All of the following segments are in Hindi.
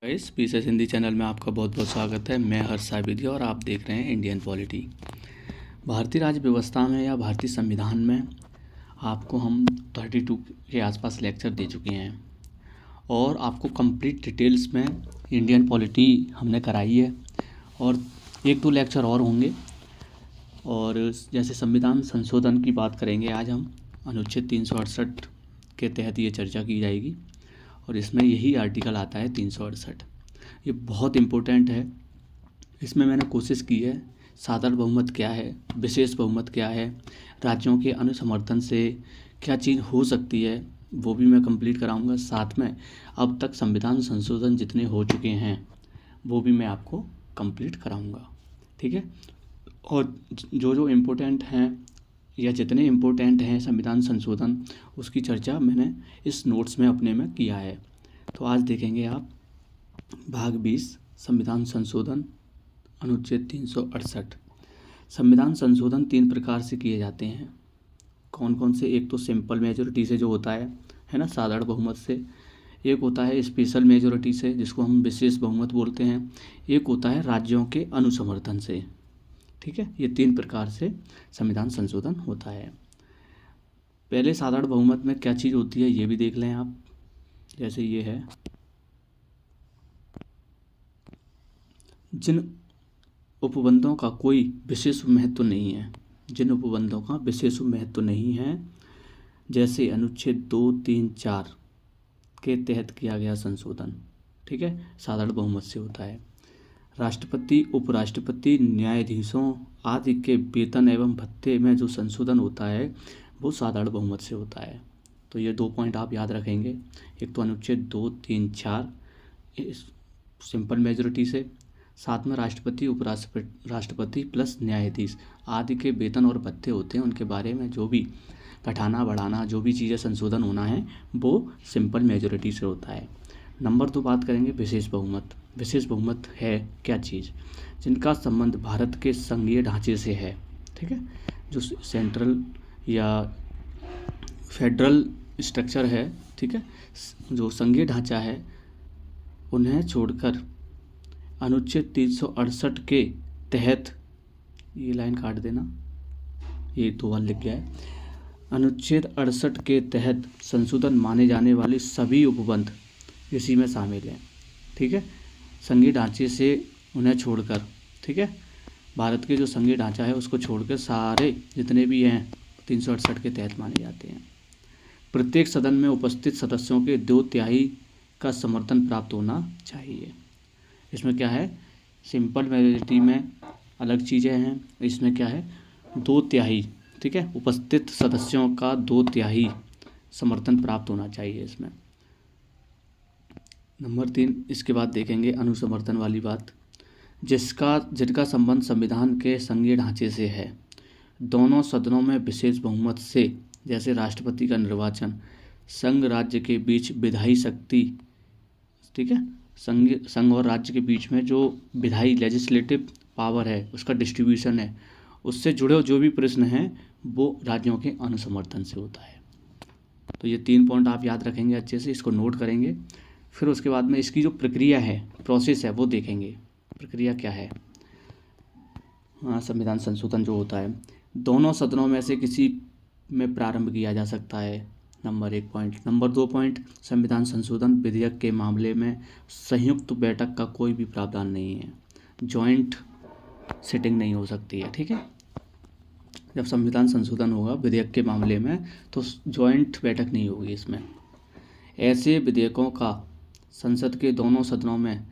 इस पीसेस हिंदी चैनल में आपका बहुत बहुत स्वागत है। मैं हर्ष साबिदी और आप देख रहे हैं इंडियन पॉलिटी। भारतीय राज्य व्यवस्था में या भारतीय संविधान में आपको हम 32 के आसपास लेक्चर दे चुके हैं और आपको कंप्लीट डिटेल्स में इंडियन पॉलिटी हमने कराई है और एक दो लेक्चर और होंगे। और जैसे संविधान संशोधन की बात करेंगे आज हम, अनुच्छेद 368 के तहत ये चर्चा की जाएगी और इसमें यही आर्टिकल आता है 368। ये बहुत इम्पोर्टेंट है। इसमें मैंने कोशिश की है साधारण बहुमत क्या है, विशेष बहुमत क्या है, राज्यों के अनुसमर्थन से क्या चीज़ हो सकती है, वो भी मैं कंप्लीट कराऊंगा। साथ में अब तक संविधान संशोधन जितने हो चुके हैं वो भी मैं आपको कंप्लीट कराऊंगा, ठीक है। और जो इम्पोर्टेंट हैं या जितने इम्पोर्टेंट हैं संविधान संशोधन, उसकी चर्चा मैंने इस नोट्स में अपने में किया है। तो आज देखेंगे आप भाग 20 संविधान संशोधन अनुच्छेद 368। संविधान संशोधन 3 प्रकार से किए जाते हैं। कौन कौन से? एक तो सिंपल मेजोरिटी से जो होता है ना, साधारण बहुमत से। एक होता है स्पेशल मेजोरिटी से, जिसको हम विशेष बहुमत बोलते हैं। एक होता है राज्यों के अनुसमर्थन से, ठीक है। ये 3 प्रकार से संविधान संशोधन होता है। पहले साधारण बहुमत में क्या चीज़ होती है ये भी देख लें आप। जैसे ये है, जिन उपबंधों का कोई विशेष महत्व नहीं है, जिन उपबंधों का विशेष महत्व नहीं है, जैसे अनुच्छेद 2, 3, 4 के तहत किया गया संशोधन, ठीक है, साधारण बहुमत से होता है। राष्ट्रपति, उपराष्ट्रपति, न्यायाधीशों आदि के वेतन एवं भत्ते में जो संशोधन होता है वो साधारण बहुमत से होता है। तो ये 2 पॉइंट आप याद रखेंगे। एक तो अनुच्छेद 2, 3, 4 सिंपल मेजोरिटी से, साथ में राष्ट्रपति, उपराष्ट्रपति प्लस न्यायाधीश आदि के वेतन और भत्ते होते हैं, उनके बारे में जो भी घटाना बढ़ाना, जो भी चीज़ें संशोधन होना है वो सिंपल मेजोरिटी से होता है। नंबर 2 बात करेंगे विशेष बहुमत। विशेष बहुमत है क्या चीज़? जिनका संबंध भारत के संघीय ढांचे से है, ठीक है। जो सेंट्रल या फेडरल स्ट्रक्चर है, ठीक है, जो संघीय ढांचा है, उन्हें छोड़कर अनुच्छेद 368 के तहत, ये लाइन काट देना, ये 2 बार लिख गया है, अनुच्छेद 68 के तहत संशोधन माने जाने वाले सभी उपबंध इसी में शामिल हैं, ठीक है। संघीय ढांचे से उन्हें छोड़कर, ठीक है, भारत के जो संघीय ढांचा है उसको छोड़कर सारे जितने भी हैं 368 के तहत माने जाते हैं। प्रत्येक सदन में उपस्थित सदस्यों के 2/3 का समर्थन प्राप्त होना चाहिए। इसमें क्या है, सिंपल मेजोरिटी में अलग चीज़ें हैं, इसमें क्या है 2/3, ठीक है, उपस्थित सदस्यों का 2/3 समर्थन प्राप्त होना चाहिए इसमें। नंबर 3 इसके बाद देखेंगे अनुसमर्थन वाली बात। जिनका संबंध संविधान के संघीय ढांचे से है, दोनों सदनों में विशेष बहुमत से, जैसे राष्ट्रपति का निर्वाचन, संघ राज्य के बीच विधायी शक्ति, ठीक है, संघ और राज्य के बीच में जो विधायी लेजिस्लेटिव पावर है उसका डिस्ट्रीब्यूशन है, उससे जुड़े जो भी प्रश्न हैं वो राज्यों के अनुसमर्थन से होता है। तो ये 3 पॉइंट आप याद रखेंगे, अच्छे से इसको नोट करेंगे। फिर उसके बाद में इसकी जो प्रक्रिया है, प्रोसेस है, वो देखेंगे प्रक्रिया क्या है। हाँ, संविधान संशोधन जो होता है दोनों सदनों में से किसी में प्रारंभ किया जा सकता है, नंबर 1 पॉइंट। नंबर 2 पॉइंट, संविधान संशोधन विधेयक के मामले में संयुक्त बैठक का कोई भी प्रावधान नहीं है, जॉइंट सिटिंग नहीं हो सकती है, ठीक है। जब संविधान संशोधन होगा विधेयक के मामले में तो जॉइंट बैठक नहीं होगी इसमें। ऐसे विधेयकों का संसद के दोनों सदनों में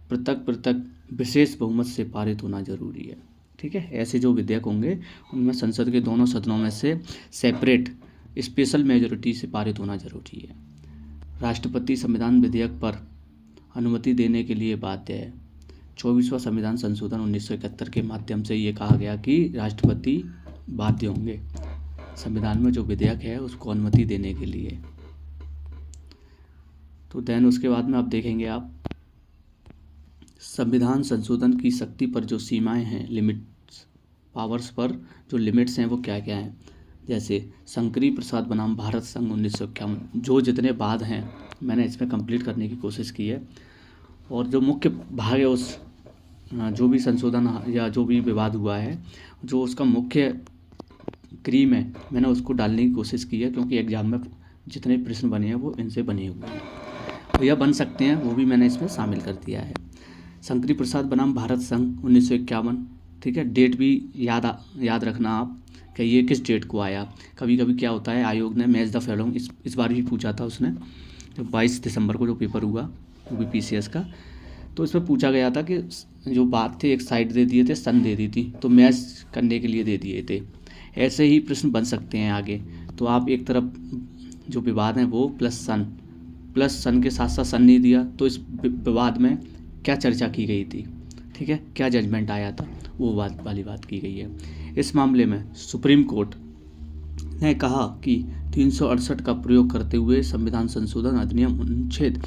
पृथक पृथक विशेष बहुमत से पारित होना जरूरी है, ठीक है। ऐसे जो विधेयक होंगे उनमें संसद के दोनों सदनों में से सेपरेट स्पेशल मेजोरिटी से पारित होना जरूरी है। राष्ट्रपति संविधान विधेयक पर अनुमति देने के लिए बाध्य है। 24वां संविधान संशोधन 1971 के माध्यम से ये कहा गया कि राष्ट्रपति बाध्य होंगे संविधान में जो विधेयक है उसको अनुमति देने के लिए। तो देन उसके बाद में आप देखेंगे आप संविधान संशोधन की शक्ति पर जो सीमाएं हैं, लिमिट्स, पावर्स पर जो लिमिट्स हैं वो क्या क्या हैं। जैसे शंकरी प्रसाद बनाम भारत संघ 1951, जो जितने बाद हैं मैंने इसमें कंप्लीट करने की कोशिश की है। और जो मुख्य भाग है उस जो भी संशोधन या जो भी विवाद हुआ है, जो उसका मुख्य क्रीम है, मैंने उसको डालने की कोशिश की है, क्योंकि एग्जाम में जितने प्रश्न बने हैं वो इनसे बने हुए हैं, तो यह बन सकते हैं, वो भी मैंने इसमें शामिल कर दिया है। शंकरी प्रसाद बनाम भारत संघ 1951, ठीक है। डेट भी याद रखना आप कि ये किस डेट को आया। कभी कभी क्या होता है, आयोग ने मैच द फॉलोइंग इस बार भी पूछा था उसने, जो 22 दिसंबर को जो पेपर हुआ वो भी PCS का, तो इसमें पूछा गया था कि जो बात थे एक साइड दे दिए थे, सन दे दी थी, तो मैच करने के लिए दे दिए थे। ऐसे ही प्रश्न बन सकते हैं आगे। तो आप एक तरफ जो विवाद है वो प्लस सन के साथ साथ सन नहीं दिया, तो इस विवाद में क्या चर्चा की गई थी, ठीक है, क्या जजमेंट आया था, वो वाली बात की गई है। इस मामले में सुप्रीम कोर्ट ने कहा कि 368 का प्रयोग करते हुए संविधान संशोधन अधिनियम अनुच्छेद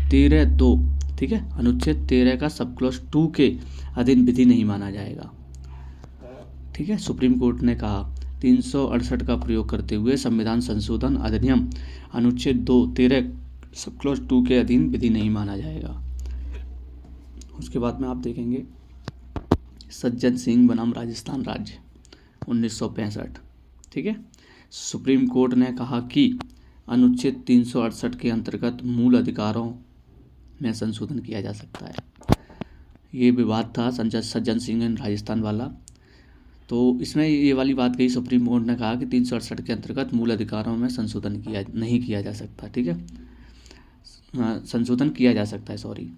13(2), ठीक है, अनुच्छेद 13 का सब क्लॉज 2 के अधीन विधि नहीं माना जाएगा, ठीक है। सुप्रीम कोर्ट ने कहा 368 का प्रयोग करते हुए संविधान संशोधन अधिनियम अनुच्छेद 13 सब क्लॉज 2 के अधीन विधि नहीं माना जाएगा। उसके बाद में आप देखेंगे सज्जन सिंह बनाम राजस्थान राज्य 1965, ठीक है। सुप्रीम कोर्ट ने कहा कि अनुच्छेद 368 के अंतर्गत मूल अधिकारों में संशोधन किया जा सकता है। ये विवाद था सज्जन सिंह एंड राजस्थान वाला, तो इसमें ये वाली बात कही, सुप्रीम कोर्ट ने कहा कि 368 के अंतर्गत मूल अधिकारों में संशोधन नहीं किया जा सकता, ठीक है, संशोधन किया जा सकता है, सॉरी।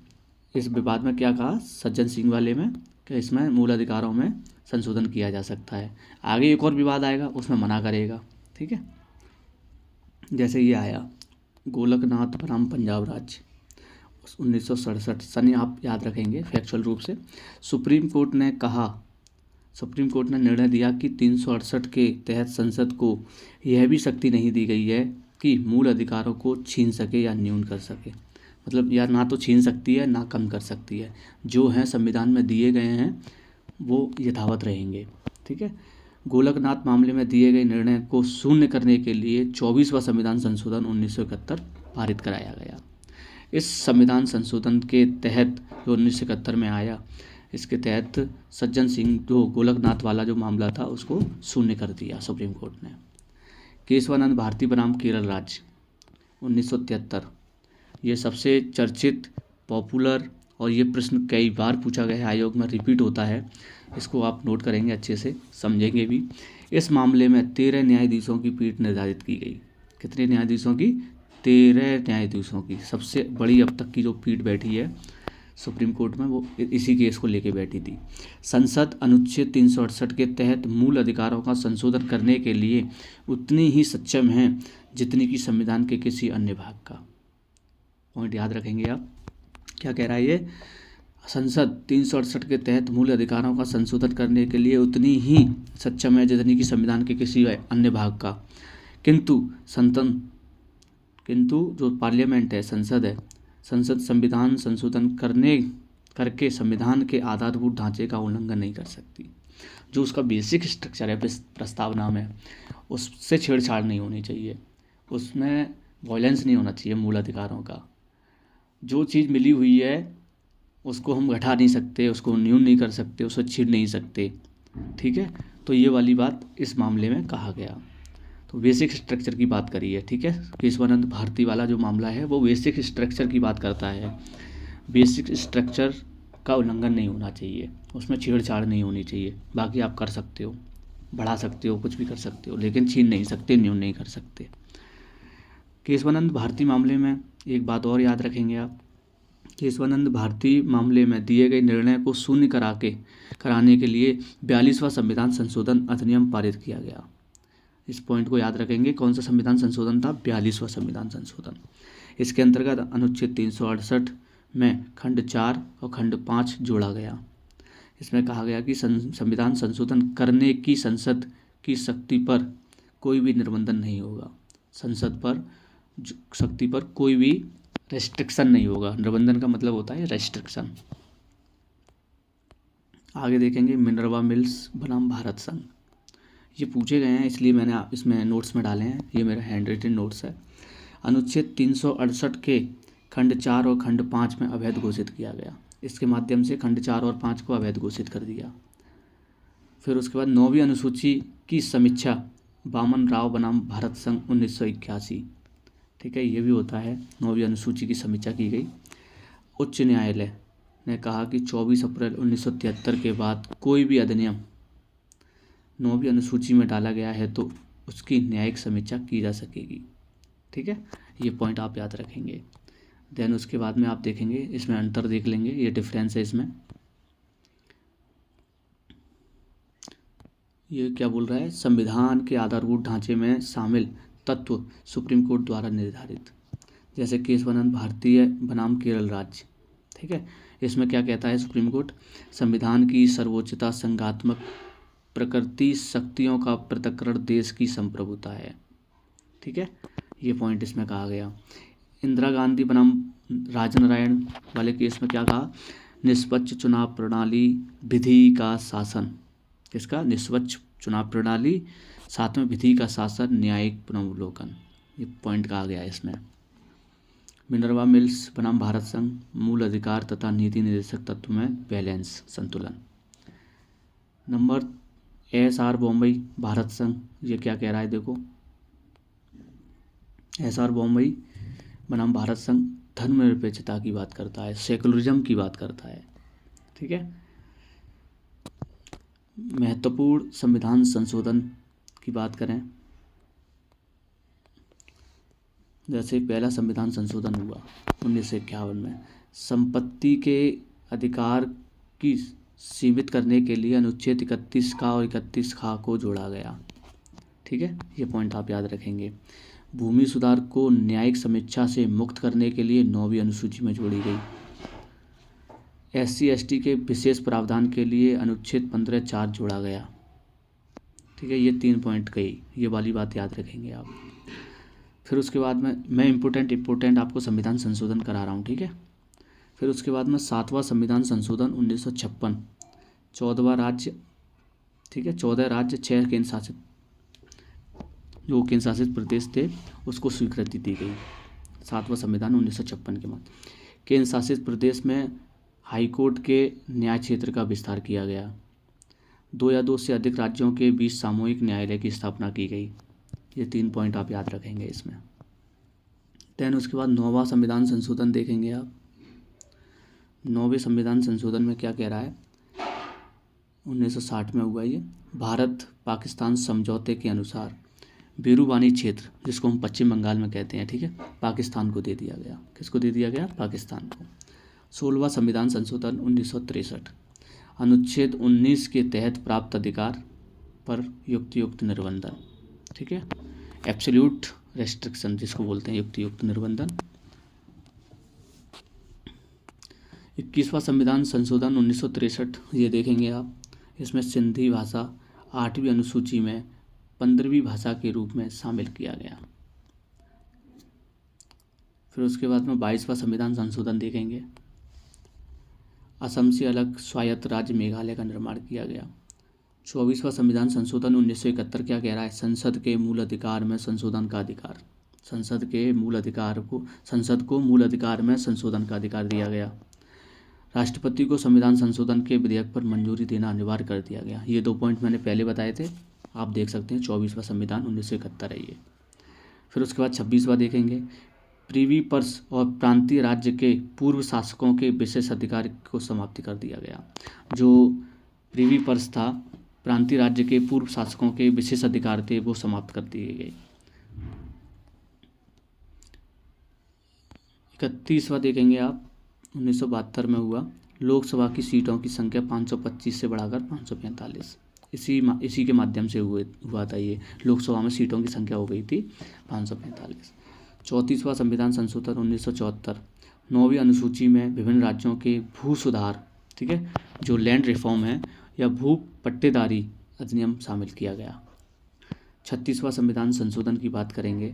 इस विवाद में क्या कहा सज्जन सिंह वाले में कि इसमें मूल अधिकारों में संशोधन किया जा सकता है। आगे एक और विवाद आएगा, उसमें मना करेगा, ठीक है। जैसे ये आया गोलकनाथ बनाम पंजाब राज्य 1967, सन आप याद रखेंगे फैक्चुअल रूप से। सुप्रीम कोर्ट ने निर्णय दिया कि 368 के तहत संसद को यह भी शक्ति नहीं दी गई है कि मूल अधिकारों को छीन सके या न्यून कर सके, मतलब या ना तो छीन सकती है ना कम कर सकती है, जो हैं संविधान में दिए गए हैं वो यथावत रहेंगे, ठीक है। गोलकनाथ मामले में दिए गए निर्णय को शून्य करने के लिए 24वां संविधान संशोधन 1971 पारित कराया गया। इस संविधान संशोधन के तहत जो 1971 में आया, इसके तहत सज्जन सिंह जो गोलकनाथ वाला जो मामला था उसको शून्य कर दिया सुप्रीम कोर्ट ने। केशवानंद भारती बनाम केरल राज्य 1973, ये सबसे चर्चित, पॉपुलर, और ये प्रश्न कई बार पूछा गया है, आयोग में रिपीट होता है, इसको आप नोट करेंगे, अच्छे से समझेंगे भी। इस मामले में 13 न्यायाधीशों की पीठ निर्धारित की गई। कितने न्यायाधीशों की? 13 न्यायाधीशों की। सबसे बड़ी अब तक की जो पीठ बैठी है सुप्रीम कोर्ट में वो इसी केस को लेके बैठी थी। संसद अनुच्छेद 368 के तहत मूल अधिकारों का संशोधन करने के लिए उतनी ही सक्षम है जितनी कि संविधान के किसी अन्य भाग का। पॉइंट याद रखेंगे आप, क्या कह रहा है ये, संसद 368 के तहत मूल अधिकारों का संशोधन करने के लिए उतनी ही सक्षम है जितनी कि संविधान के किसी अन्य भाग का, किंतु जो पार्लियामेंट है, संसद संविधान संशोधन करके संविधान के आधारभूत ढांचे का उल्लंघन नहीं कर सकती। जो उसका बेसिक स्ट्रक्चर है प्रस्तावना में, उससे छेड़छाड़ नहीं होनी चाहिए, उसमें वायलेंस नहीं होना चाहिए मूल अधिकारों का। जो चीज़ मिली हुई है उसको हम घटा नहीं सकते, उसको न्यून नहीं कर सकते, उसको छीन नहीं सकते, ठीक है। तो ये वाली बात इस मामले में कहा गया। तो बेसिक स्ट्रक्चर की बात करी है, ठीक है। केशवानंद भारती वाला जो मामला है वो बेसिक स्ट्रक्चर की बात करता है। बेसिक स्ट्रक्चर का उल्लंघन नहीं होना चाहिए, उसमें छेड़छाड़ नहीं होनी चाहिए। बाकी आप कर सकते हो, बढ़ा सकते हो, कुछ भी कर सकते हो, लेकिन छीन नहीं सकते, न्यून नहीं कर सकते। केशवानंद भारती मामले में एक बात और याद रखेंगे आप, केशवानंद भारती मामले में दिए गए निर्णय को शून्य कराने के लिए 42वां संविधान संशोधन अधिनियम पारित किया गया। इस पॉइंट को याद रखेंगे। कौन सा संविधान संशोधन था? 42वां संविधान संशोधन। इसके अंतर्गत अनुच्छेद 368 में खंड 4 और खंड 5 जोड़ा गया। इसमें कहा गया कि संविधान संशोधन करने की संसद की शक्ति पर कोई भी निर्बंधन नहीं होगा, संसद पर शक्ति पर कोई भी रेस्ट्रिक्शन नहीं होगा। निर्बंधन का मतलब होता है रेस्ट्रिक्शन। आगे देखेंगे मिनर्वा मिल्स बनाम भारत संघ। ये पूछे गए हैं इसलिए मैंने इसमें नोट्स में डाले हैं, ये मेरा हैंड रिटन नोट्स है। अनुच्छेद 368 के खंड 4 और खंड 5 में अवैध घोषित किया गया। इसके माध्यम से खंड 4 और 5 को अवैध घोषित कर दिया। फिर उसके बाद 9वीं अनुसूची की समीक्षा वामन राव बनाम भारत संघ 1981। ठीक है, ये भी होता है, 9वीं अनुसूची की समीक्षा की गई। उच्च न्यायालय ने कहा कि 24 अप्रैल 1973 के बाद कोई भी अधिनियम 9वीं अनुसूची में डाला गया है तो उसकी न्यायिक समीक्षा की जा सकेगी। ठीक है, ये पॉइंट आप याद रखेंगे। देन उसके बाद में आप देखेंगे, इसमें अंतर देख लेंगे, ये डिफरेंस है इसमें। ये क्या बोल रहा है, संविधान के आधारभूत ढांचे में शामिल तत्व सुप्रीम कोर्ट द्वारा निर्धारित, जैसे केस बनाम भारतीय बनाम केरल राज्य। ठीक है, इसमें क्या कहता है सुप्रीम कोर्ट, संविधान की सर्वोच्चता, संघात्मक प्रकृति, शक्तियों का पृथक्करण देश की संप्रभुता है। ठीक है, ये पॉइंट इसमें कहा गया। इंदिरा गांधी बनाम राजनारायण वाले केस में क्या कहा, निष्पक्ष चुनाव प्रणाली, विधि का शासन, किसका, निष्पक्ष चुनाव प्रणाली, साथ में विधि का शासन, न्यायिक पुनर्वलोकन, ये पॉइंट कहा गया है इसमें। मिनर्वा मिल्स बनाम भारत संघ, मूल अधिकार तथा नीति निर्देशक तत्व में बैलेंस, संतुलन। नंबर SR बॉम्बई भारत संघ, ये क्या कह रहा है देखो, SR बॉम्बई बनाम भारत संघ धर्मनिरपेक्षता की बात करता है, सेकुलरिज्म की बात करता है। ठीक है, महत्वपूर्ण संविधान संशोधन की बात करें, जैसे पहला संविधान संशोधन हुआ 1951 में, संपत्ति के अधिकार की सीमित करने के लिए अनुच्छेद 31 का और 31 खा को जोड़ा गया। ठीक है, ये पॉइंट आप याद रखेंगे। भूमि सुधार को न्यायिक समीक्षा से मुक्त करने के लिए 9वीं अनुसूची में जोड़ी गई। SC ST के विशेष प्रावधान के लिए अनुच्छेद 15(4) जोड़ा गया। ठीक है, ये 3 पॉइंट गई, ये वाली बात याद रखेंगे आप। फिर उसके बाद में मैं इम्पोर्टेंट आपको संविधान संशोधन करा रहा हूँ। ठीक है, फिर उसके बाद में 7वां संविधान संशोधन 1956, 14वां राज्य, ठीक है, 14 राज्य, 6 केंद्र शासित, जो केंद्र शासित प्रदेश थे उसको स्वीकृति दी गई। 7वां संविधान 1956 के बाद केंद्र शासित प्रदेश में हाईकोर्ट के न्याय क्षेत्र का विस्तार किया गया। 2 या 2 से अधिक राज्यों के बीच सामूहिक न्यायालय की स्थापना की गई। ये 3 पॉइंट आप याद रखेंगे इसमें। देन उसके बाद 9वां संविधान संशोधन देखेंगे आप। 9वें संविधान संशोधन में क्या कह रहा है, 1960 में हुआ ये। भारत पाकिस्तान समझौते के अनुसार बेरूबानी क्षेत्र, जिसको हम पश्चिम बंगाल में कहते हैं, ठीक है, पाकिस्तान को दे दिया गया। किसको दे दिया गया, पाकिस्तान को। 16वां संविधान संशोधन 1963, अनुच्छेद 19 के तहत प्राप्त अधिकार पर युक्त निर्बंधन। ठीक है, एब्सोल्यूट रेस्ट्रिक्शन जिसको बोलते हैं, युक्त निर्बंधन। 21वां संविधान संशोधन 1963, ये देखेंगे आप। इसमें सिंधी भाषा 8वीं अनुसूची में 15वीं भाषा के रूप में शामिल किया गया। फिर उसके बाद में 22वां संविधान संशोधन देखेंगे। असम से अलग स्वायत्त राज्य मेघालय का निर्माण किया गया। 24वां संविधान संशोधन 1971 क्या कह रहा है, संसद के मूल अधिकार में संशोधन का अधिकार, संसद को मूल अधिकार में संशोधन का अधिकार दिया गया। राष्ट्रपति को संविधान संशोधन के विधेयक पर मंजूरी देना अनिवार्य कर दिया गया। ये 2 पॉइंट मैंने पहले बताए थे, आप देख सकते हैं। 24वां संविधान 1971 है ये। फिर उसके बाद 26वां देखेंगे। प्रीवी पर्स और प्रांतीय राज्य के पूर्व शासकों के विशेष अधिकार को समाप्ति कर दिया गया। जो प्रीवी पर्स था, प्रांतीय राज्य के पूर्व शासकों के विशेष अधिकार थे, वो समाप्त कर दिए गए। 31वां देखेंगे आप, 1972 में हुआ। लोकसभा की सीटों की संख्या 525 से बढ़ाकर 545, इसी के माध्यम से हुआ था ये। लोकसभा में सीटों की संख्या हो गई थी 545। 34वां संविधान संशोधन 1974, 9वीं अनुसूची में विभिन्न राज्यों के भू सुधार, ठीक है, जो लैंड रिफॉर्म है या भू पट्टेदारी अधिनियम शामिल किया गया। 36वां संविधान संशोधन की बात करेंगे।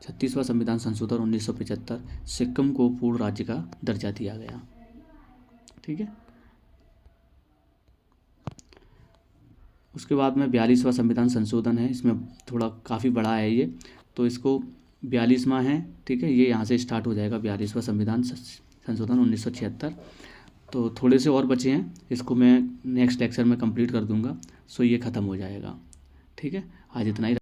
36वां संविधान संशोधन 1975, सिक्किम को पूर्ण राज्य का दर्जा दिया गया। ठीक है, उसके बाद में 42वां संविधान संशोधन है। इसमें थोड़ा काफ़ी बड़ा है ये, तो इसको 42वां है, ठीक है, ये यहाँ से स्टार्ट हो जाएगा 42वां संविधान संशोधन 1976। तो थोड़े से और बचे हैं, इसको मैं नेक्स्ट लेक्चर में कंप्लीट कर दूंगा। सो ये ख़त्म हो जाएगा, ठीक है। आज इतना ही।